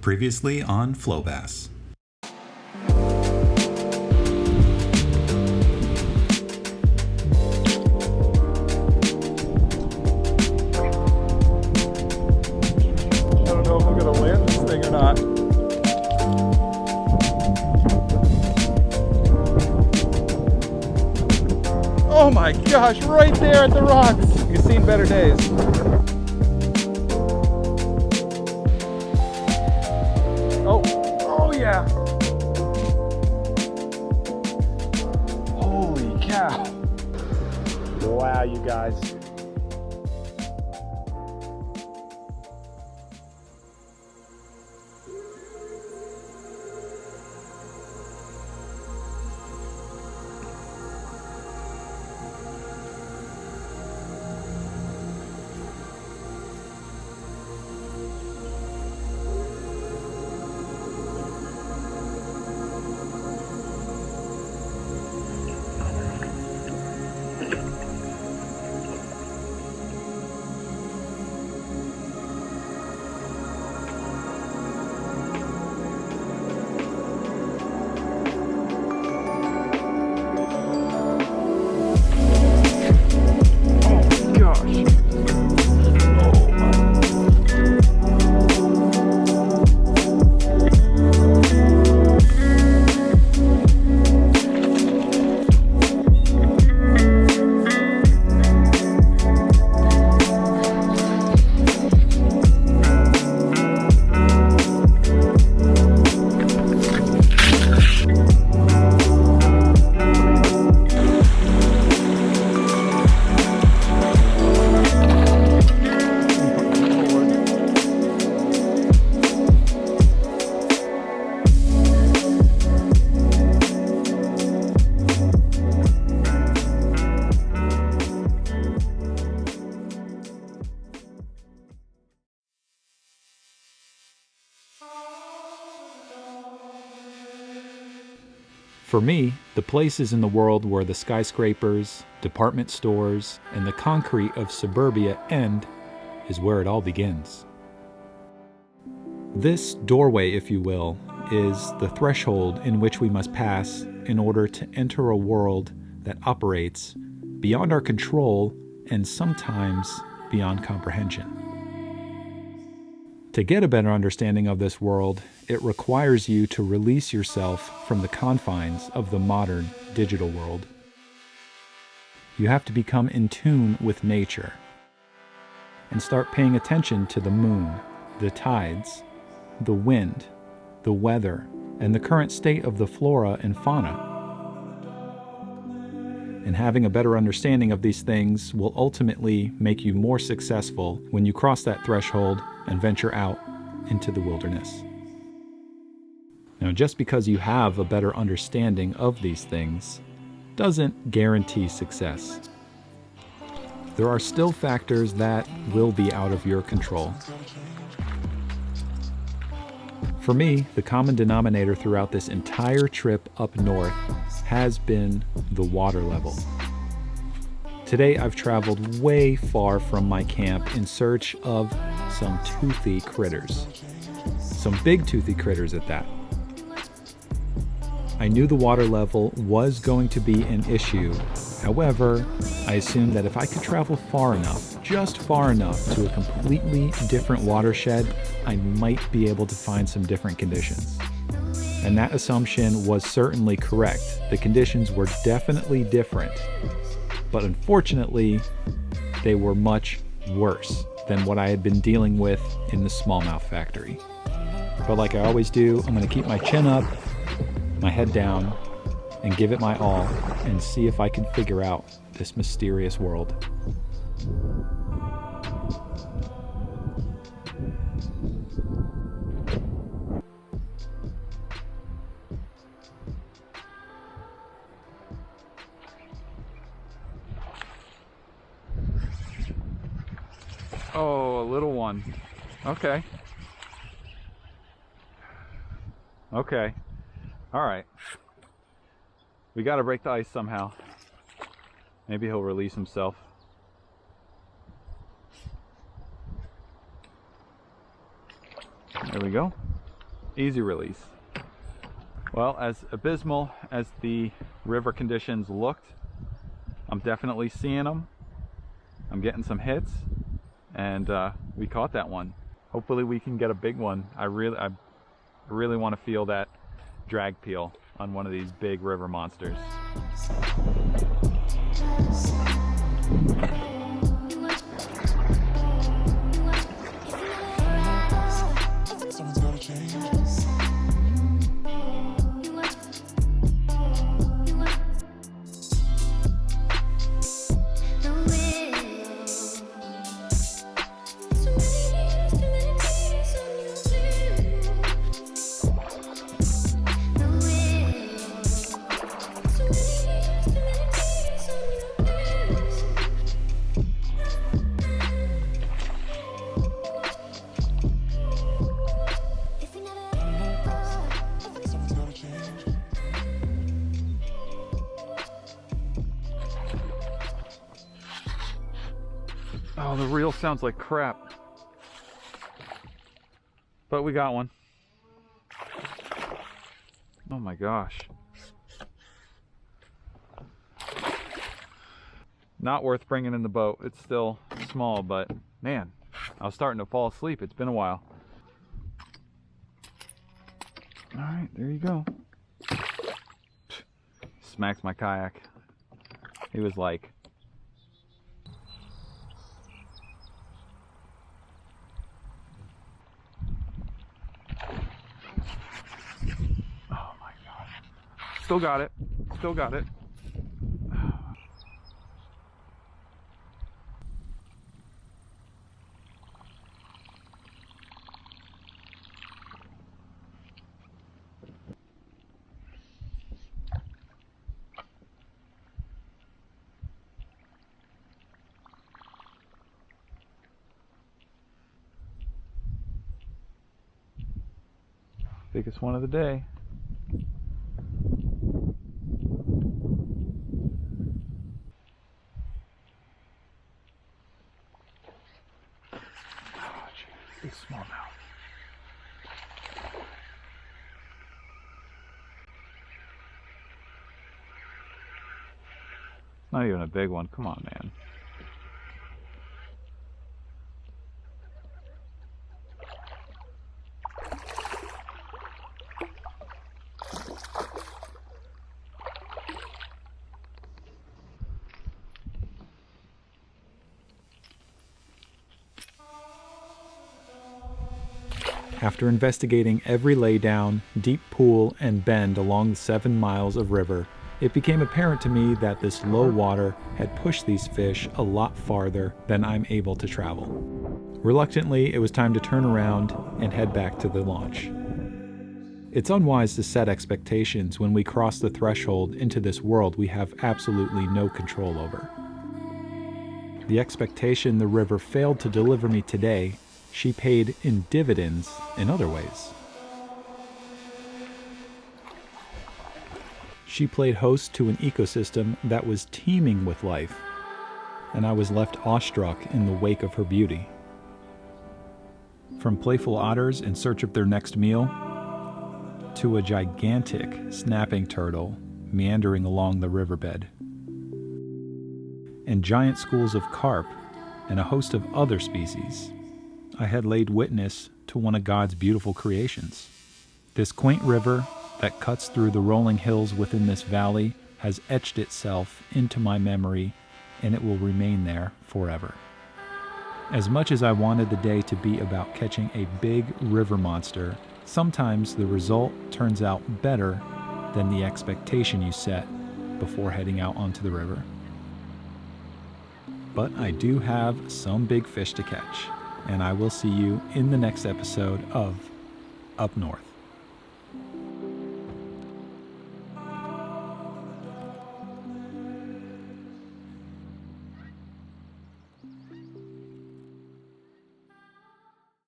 Previously on Flow Bass. I don't know if I'm gonna land this thing or not. Oh my gosh, right there at the rocks. You've seen better days. Oh yeah. Holy cow. Wow, you guys. For me, the places in the world where the skyscrapers, department stores, and the concrete of suburbia end is where it all begins. This doorway, if you will, is the threshold in which we must pass in order to enter a world that operates beyond our control and sometimes beyond comprehension. To get a better understanding of this world, it requires you to release yourself from the confines of the modern digital world. You have to become in tune with nature and start paying attention to the moon, the tides, the wind, the weather, and the current state of the flora and fauna. And having a better understanding of these things will ultimately make you more successful when you cross that threshold and venture out into the wilderness. Now, just because you have a better understanding of these things doesn't guarantee success. There are still factors that will be out of your control. For me, the common denominator throughout this entire trip up north has been the water level. Today I've traveled way far from my camp in search of some toothy critters. Some big toothy critters at that. I knew the water level was going to be an issue. However, I assumed that if I could travel far enough, just far enough to a completely different watershed, I might be able to find some different conditions. And that assumption was certainly correct. The conditions were definitely different. But unfortunately, they were much worse than what I had been dealing with in the smallmouth factory. But like I always do, I'm going to keep my chin up, my head down, and give it my all and see if I can figure out this mysterious world. Oh, a little one. Okay. Okay. All right. We got to break the ice somehow. Maybe he'll release himself. There we go. Easy release. Well, as abysmal as the river conditions looked, I'm definitely seeing them. I'm getting some hits, and we caught that one. Hopefully we can get a big one. I really want to feel that drag peel on one of these big river monsters. Oh, the reel sounds like crap. But we got one. Oh my gosh. Not worth bringing in the boat. It's still small, but man, I was starting to fall asleep. It's been a while. All right, there you go. Smacks my kayak. He was like, oh my God. Still got it. Still got it. Biggest one of the day. Oh, geez, big smallmouth. Not even a big one. Come on, man. After investigating every laydown, deep pool, and bend along the 7 miles of river, it became apparent to me that this low water had pushed these fish a lot farther than I'm able to travel. Reluctantly, it was time to turn around and head back to the launch. It's unwise to set expectations when we cross the threshold into this world we have absolutely no control over. The expectation the river failed to deliver me today, she paid in dividends in other ways. She played host to an ecosystem that was teeming with life, and I was left awestruck in the wake of her beauty. From playful otters in search of their next meal, to a gigantic snapping turtle meandering along the riverbed, and giant schools of carp and a host of other species, I had laid witness to one of God's beautiful creations. This quaint river that cuts through the rolling hills within this valley has etched itself into my memory, and it will remain there forever. As much as I wanted the day to be about catching a big river monster, sometimes the result turns out better than the expectation you set before heading out onto the river. But I do have some big fish to catch, and I will see you in the next episode of Up North.